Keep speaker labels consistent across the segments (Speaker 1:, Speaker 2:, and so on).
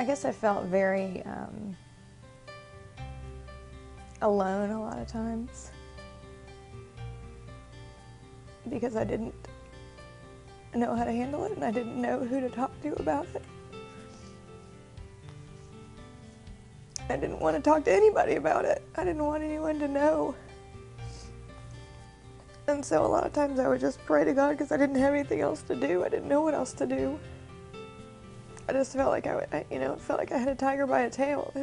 Speaker 1: guess I felt very alone a lot of times because I didn't know how to handle it and I didn't know who to talk to about it. I didn't want to talk to anybody about it. I didn't want anyone to know. And so a lot of times I would just pray to God because I didn't have anything else to do. I didn't know what else to do. I just felt like it felt like I had a tiger by his tail, I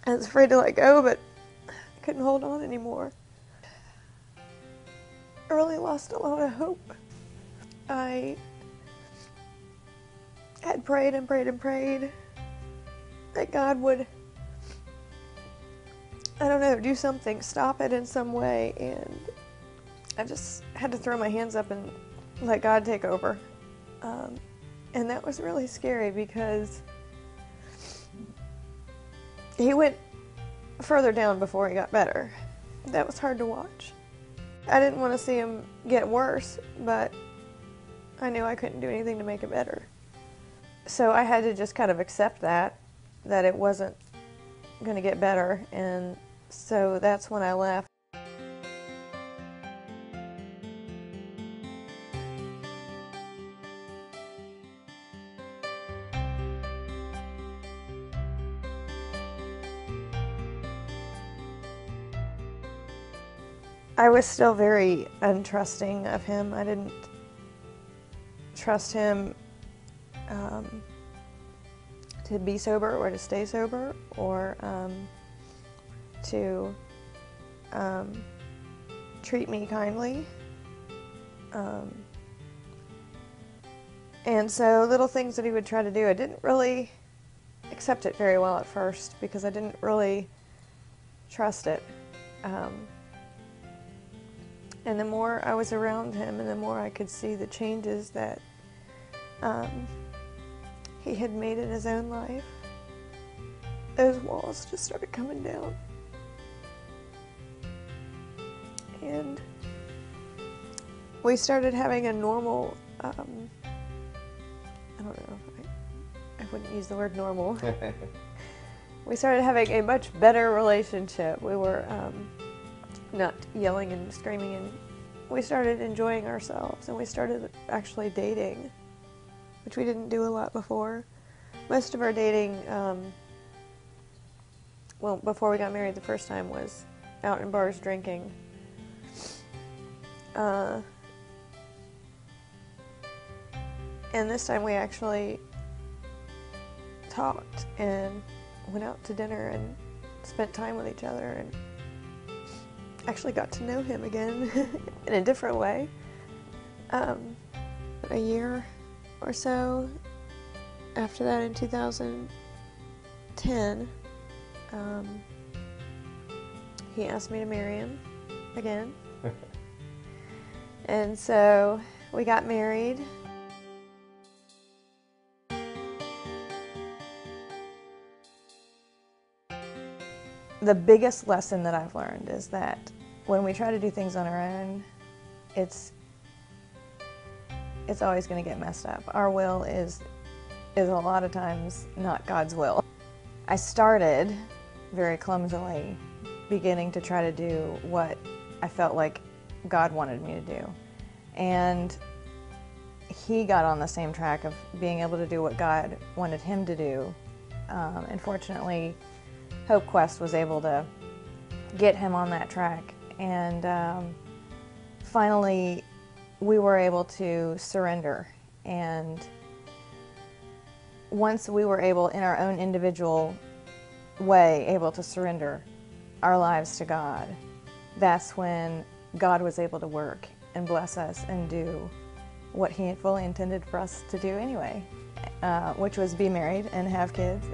Speaker 1: was afraid to let go, but I couldn't hold on anymore. I really lost a lot of hope. I had prayed and prayed and prayed that God would, I don't know, do something, stop it in some way, and I just had to throw my hands up and let God take over. And that was really scary because he went further down before he got better. That was hard to watch. I didn't want to see him get worse, but I knew I couldn't do anything to make it better. So I had to just kind of accept that it wasn't going to get better, and so that's when I left. I was still very untrusting of him. I didn't trust him to be sober or to stay sober or to treat me kindly. And so little things that he would try to do, I didn't really accept it very well at first because I didn't really trust it. And the more I was around him and the more I could see the changes that he had made in his own life, those walls just started coming down. And we started having a normal, I don't know, I wouldn't use the word normal. We started having a much better relationship. We were not yelling and screaming, and we started enjoying ourselves, and we started actually dating, which we didn't do a lot before. Most of our dating, well, before we got married the first time, was out in bars drinking. And this time we actually talked and went out to dinner and spent time with each other and actually got to know him again in a different way. A year or so after that, in 2010, he asked me to marry him again. And so we got married. The biggest lesson that I've learned is that when we try to do things on our own, it's always going to get messed up. Our will is a lot of times not God's will. I started very clumsily beginning to try to do what I felt like God wanted me to do. And he got on the same track of being able to do what God wanted him to do. And fortunately, Hope Quest was able to get him on that track. And finally, we were able to surrender. And once we were able, in our own individual way, able to surrender our lives to God, that's when God was able to work and bless us and do what he had fully intended for us to do anyway, which was be married and have kids.